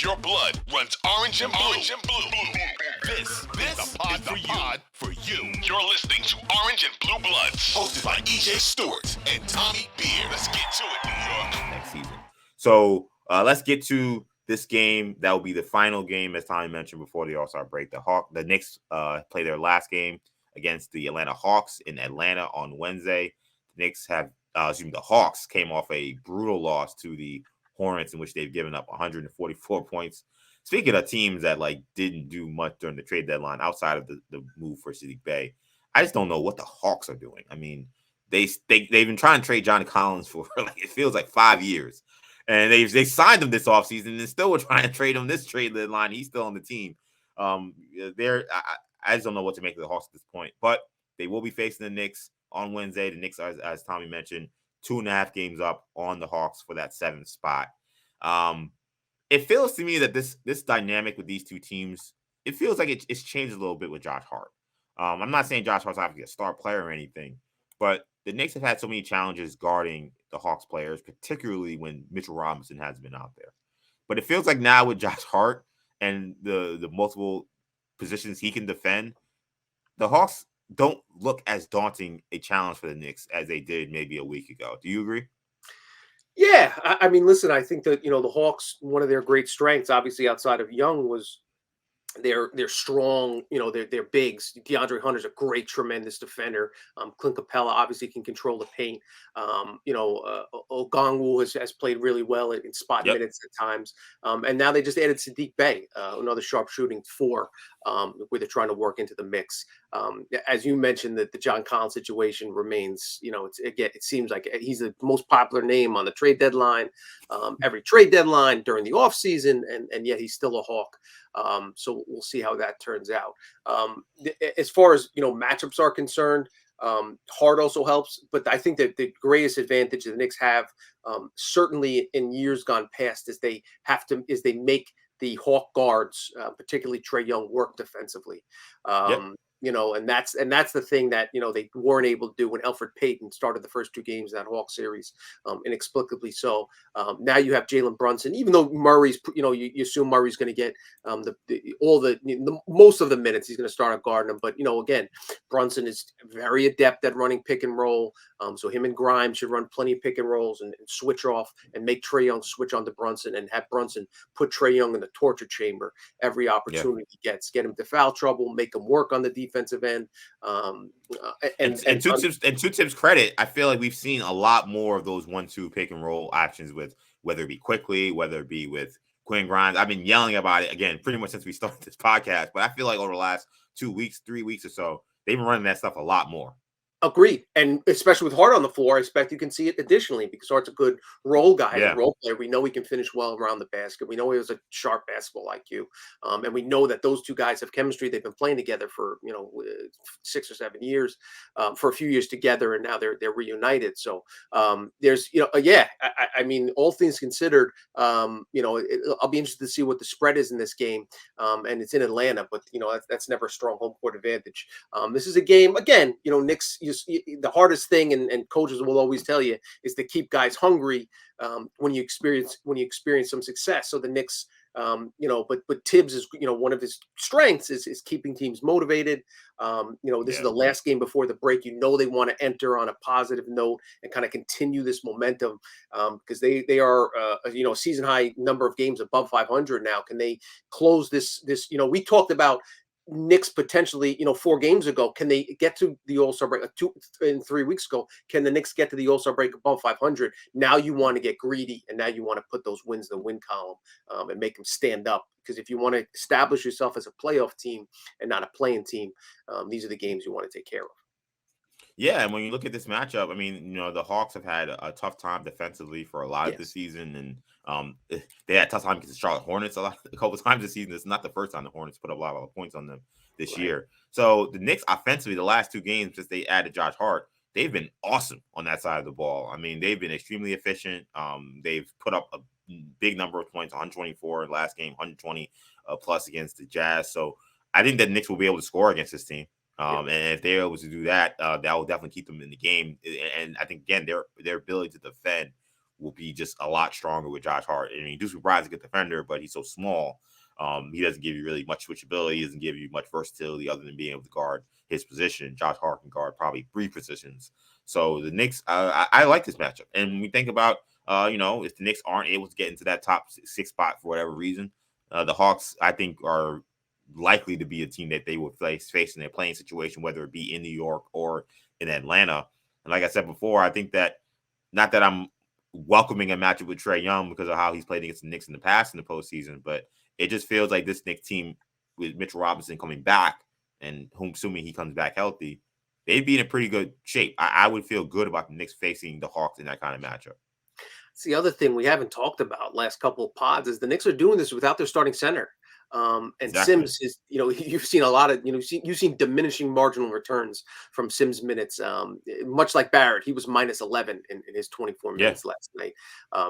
If your blood runs orange and blue, this is the pod for you. You're listening to Orange and Blue Bloods, hosted by EJ Stewart and Tommy Beer. Let's get to it, New York. Next season. So let's get to this game. That will be the final game, as Tommy mentioned before the All-Star break. The Knicks play their last game against the Atlanta Hawks in Atlanta on Wednesday. The Hawks came off a brutal loss to the Hornets, in which they've given up 144 points. Speaking of teams that didn't do much during the trade deadline outside of the move for Sadiq Bey, I just don't know what the Hawks are doing. I mean, they've been trying to trade Johnny Collins for it feels like 5 years, and they signed him this offseason and still were trying to trade him this trade deadline. He's still on the team. I just don't know what to make of the Hawks at this point, but they will be facing the Knicks on Wednesday. The Knicks, as Tommy mentioned, 2.5 games up on the Hawks for that 7th spot. It feels to me that this dynamic with these two teams, it feels like it's changed a little bit with Josh Hart. I'm not saying Josh Hart's obviously a star player or anything, but the Knicks have had so many challenges guarding the Hawks players, particularly when Mitchell Robinson has been out there. But it feels like now with Josh Hart and the multiple positions he can defend, the Hawks don't look as daunting a challenge for the Knicks as they did maybe a week ago. Do you agree? Yeah, I mean, listen, I think that, the Hawks, one of their great strengths, obviously outside of Young, was they're strong, they're bigs. DeAndre Hunter's a great, tremendous defender. Clint Capella obviously can control the paint. Ogongwu has played really well in spot minutes at times. And now they just added Sadiq Bey, another sharpshooting 4, where they're trying to work into the mix. As you mentioned, that the John Collins situation remains, it seems like he's the most popular name on the trade deadline, every trade deadline during the offseason, and yet he's still a Hawk. So we'll see how that turns out. As far as, matchups are concerned, Hart also helps, but I think that the greatest advantage the Knicks have, certainly in years gone past, is they make the Hawk guards, particularly Trey Young, work defensively. And that's the thing that, they weren't able to do when Elfrid Payton started the first 2 games in that Hawk series, inexplicably so. Now you have Jalen Brunson, even though Murray's, you assume Murray's going to get most of the minutes. He's going to start guarding him. But, again, Brunson is very adept at running pick and roll. So him and Grimes should run plenty of pick and rolls and switch off and make Trey Young switch on to Brunson and have Brunson put Trey Young in the torture chamber every opportunity he gets. Get him to foul trouble, make him work on the defensive end. Two Tips credit, I feel like we've seen a lot more of those 1-2 pick and roll options with whether it be Quickly, whether it be with Quinn Grimes. I've been yelling about it again pretty much since we started this podcast, but I feel like over the last 2 weeks, 3 weeks or so, they've been running that stuff a lot more. Agreed. And especially with Hart on the floor, I expect you can see it additionally because Hart's a good role guy, a role player. We know he can finish well around the basket. We know he has a sharp basketball IQ. And we know that those two guys have chemistry. They've been playing together for, 6 or 7 years, for a few years together, and now they're reunited. So there's, I mean, all things considered, I'll be interested to see what the spread is in this game. And it's in Atlanta, but, that's never a strong home court advantage. This is a game, again, Knicks, the hardest thing, and coaches will always tell you, is to keep guys hungry when you experience some success. So the Knicks, but Tibbs is, one of his strengths is keeping teams motivated. This is the last game before the break. They want to enter on a positive note and kind of continue this momentum because they are, a season high number of games above 500 now. Can they close this? We talked about Knicks potentially, 4 games ago. Can they get to the All-Star break 2 and 3 weeks ago? Can the Knicks get to the All-Star break above 500? Now you want to get greedy, and now you want to put those wins in the win column and make them stand up. Because if you want to establish yourself as a playoff team and not a playing team, these are the games you want to take care of. Yeah, and when you look at this matchup, I mean, the Hawks have had a tough time defensively for a lot of the season, and they had a tough time against the Charlotte Hornets a couple of times this season. It's not the first time the Hornets put up a lot of points on them this year. So the Knicks offensively, the last 2 games since they added Josh Hart, they've been awesome on that side of the ball. I mean, they've been extremely efficient. They've put up a big number of points, 124 in the last game, 120 plus against the Jazz. So I think that Knicks will be able to score against this team. And if they're able to do that, that will definitely keep them in the game. And I think, again, their ability to defend will be just a lot stronger with Josh Hart. I mean, Deuce McBride's a good defender, but he's so small. He doesn't give you really much switchability. He doesn't give you much versatility other than being able to guard his position. Josh Hart can guard probably 3 positions. So the Knicks, I like this matchup. And when we think about, if the Knicks aren't able to get into that top 6 spot for whatever reason, the Hawks, I think, are likely to be a team that they will face in their playing situation, whether it be in New York or in Atlanta. And like I said before, I think that, not that I'm welcoming a matchup with Trey Young because of how he's played against the Knicks in the past in the postseason, but it just feels like this Knicks team with Mitchell Robinson coming back, and assuming he comes back healthy, they'd be in a pretty good shape. I would feel good about the Knicks facing the Hawks in that kind of matchup. It's the other thing we haven't talked about last couple of pods is the Knicks are doing this without their starting center. And Exactly. Sims is, you've seen a lot of, you've seen diminishing marginal returns from Sims minutes. Much like Barrett, he was minus 11 in his 24 minutes last night.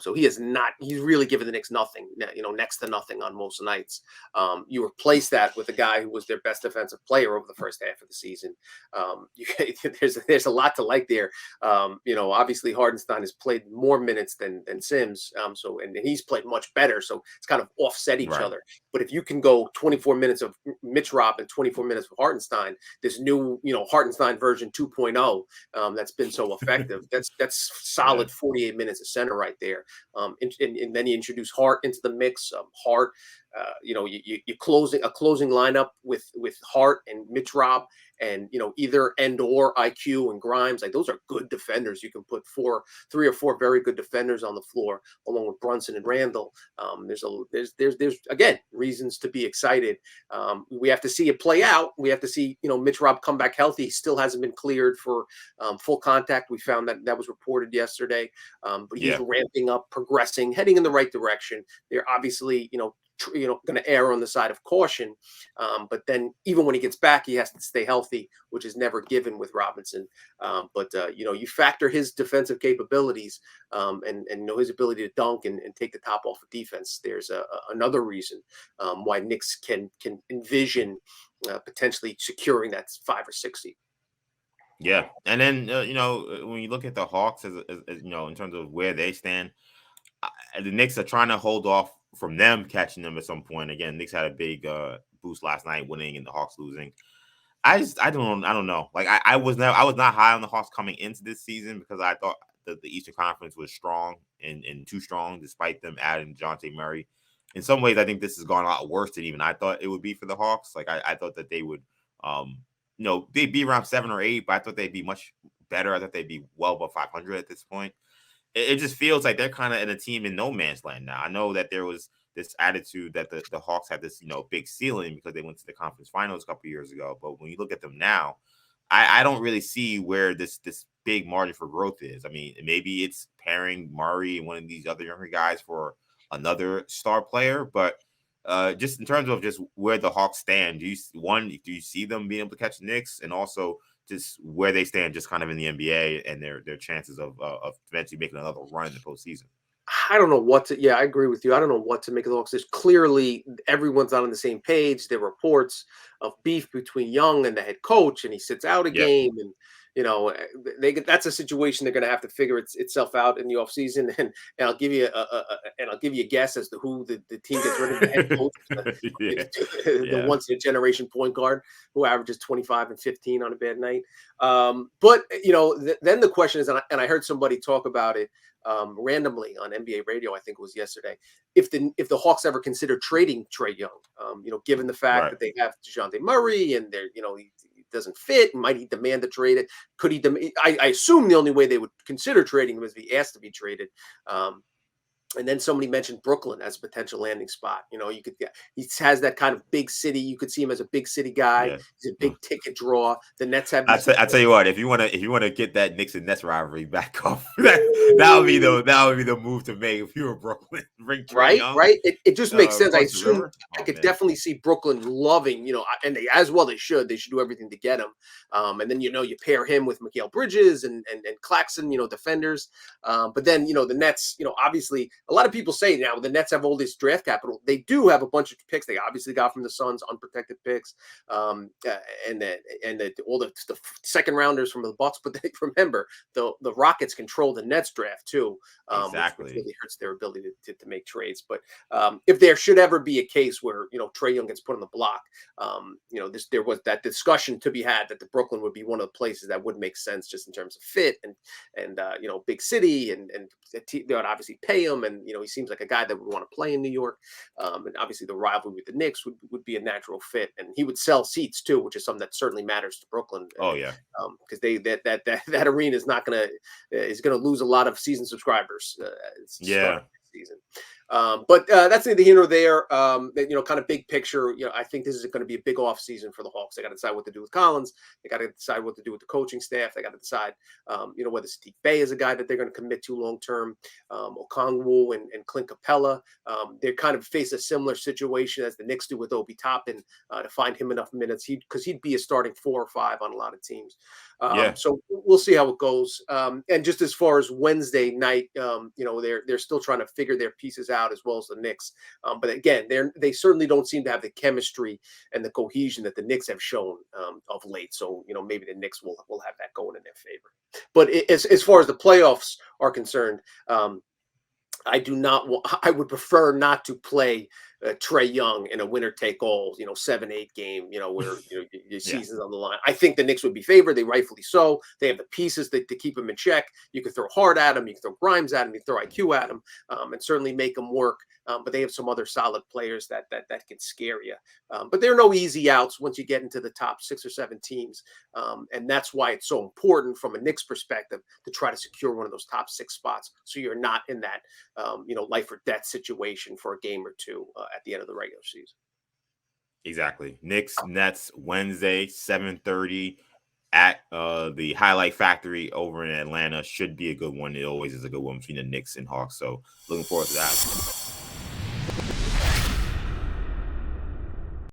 So he's really given the Knicks nothing, next to nothing on most nights. You replace that with a guy who was their best defensive player over the first half of the season. There's a lot to like there. Obviously Hardenstein has played more minutes than Sims. And he's played much better. So it's kind of offset each other. But if you can go 24 minutes of Mitch Rob and 24 minutes of Hartenstein, this new, Hartenstein version 2.0 that's been so effective. That's solid 48 minutes of center right there. And then you introduce Hart into the mix. Hart, you closing a closing lineup with Hart and Mitch Rob, and either and or IQ and Grimes. Like, those are good defenders. You can put 3 or 4 very good defenders on the floor along with Brunson and Randall. There's again reasons to be excited. We have to see it play out. We have to see Mitch Rob come back healthy. He still hasn't been cleared for full contact. We found that was reported yesterday. But he's ramping up, progressing, heading in the right direction. They're obviously going to err on the side of caution. But then even when he gets back, he has to stay healthy, which is never given with Robinson. But you factor his defensive capabilities and his ability to dunk and take the top off of defense. There's another reason why Knicks can envision potentially securing that 5 or 6 seed. Yeah. And then, when you look at the Hawks, as in terms of where they stand, the Knicks are trying to hold off from them catching them at some point. Again, Knicks had a big boost last night, winning and the Hawks losing. I don't know. Like, I was not high on the Hawks coming into this season because I thought that the Eastern Conference was strong and too strong, despite them adding DeJounte Murray. In some ways, I think this has gone a lot worse than even I thought it would be for the Hawks. Like, I thought that they would, they'd be around 7 or 8, but I thought they'd be much better. I thought they'd be well above 500 at this point. It just feels like they're kind of in a team in no man's land now. I know that there was this attitude that the Hawks had this, big ceiling because they went to the conference finals a couple years ago. But when you look at them now, I don't really see where this big margin for growth is. I mean, maybe it's pairing Murray and one of these other younger guys for another star player. But just in terms of just where the Hawks stand, do you see them being able to catch the Knicks, and also just where they stand just kind of in the NBA and their chances of eventually making another run in the postseason? I don't know what to. I agree with you. I don't know what to make of the Hawks. There's clearly everyone's not on the same page. There are reports of beef between Young and the head coach, and he sits out a game, and that's a situation they're going to have to figure itself out in the offseason. And I'll give you a guess as to who the team gets rid of. The head coach, the once in a generation point guard who averages 25 and 15 on a bad night. But then the question is, and I heard somebody talk about it randomly on NBA radio, I think it was yesterday, if the Hawks ever consider trading Trey Young, given the fact that they have DeJounte Murray and they're, he doesn't fit, might he demand to trade it? Could he? I assume the only way they would consider trading him is if he asked to be traded. And then somebody mentioned Brooklyn as a potential landing spot. He has that kind of big city. You could see him as a big city guy. Yeah. He's a big ticket draw. The Nets have. I tell you what, if you want to get that Knicks and Nets rivalry back off, that would be the move to make if you were Brooklyn. Right. It just makes sense. I assume I could definitely see Brooklyn loving, and they should. They should do everything to get him. And then you pair him with Mikal Bridges and Claxton, defenders. But then the Nets, obviously. a lot of people say now the Nets have all this draft capital. They do have a bunch of picks. They obviously got from the Suns, unprotected picks, and all the second rounders from the Bucks. But remember, the Rockets control the Nets draft too, which really hurts their ability to make trades. But if there should ever be a case where Trey Young gets put on the block, there was that discussion to be had that the Brooklyn would be one of the places that would make sense just in terms of fit and big city and they would obviously pay him, and he seems like a guy that would want to play in New York, and obviously the rivalry with the Knicks would be a natural fit, and he would sell seats too, which is something that certainly matters to Brooklyn. Oh yeah, because that arena is gonna lose a lot of season subscribers. Season. But that's neither here nor there. Kind of big picture. I think this is going to be a big off season for the Hawks. They got to decide what to do with Collins. They got to decide what to do with the coaching staff. They got to decide, whether Steve Bay is a guy that they're going to commit to long term. Okongwu and Clint Capella. They kind of face a similar situation as the Knicks do with Obi Toppin to find him enough minutes. Because he'd be a starting 4 or 5 on a lot of teams. So we'll see how it goes. And just as far as Wednesday night, they're still trying to figure their pieces out as well as the Knicks. But again, they certainly don't seem to have the chemistry and the cohesion that the Knicks have shown of late. So, maybe the Knicks will have that going in their favor. But as far as the playoffs are concerned, I would prefer not to play Trey Young in a winner-take-all, 7-8 game, where your season's on the line. I think the Knicks would be favored. They rightfully so. They have the pieces to keep him in check. You can throw Hart at him. You can throw Grimes at him. You can throw IQ at him, and certainly make him work. But they have some other solid players that can scare you. But there are no easy outs once you get into the top 6 or 7 teams. And that's why it's so important from a Knicks perspective to try to secure one of those top 6 spots, so you're not in that life or death situation for a game or two at the end of the regular season. Exactly. Knicks Nets Wednesday 7:30 at the Highlight Factory over in Atlanta. Should be a good one. It always is a good one between the Knicks and Hawks. So looking forward to that.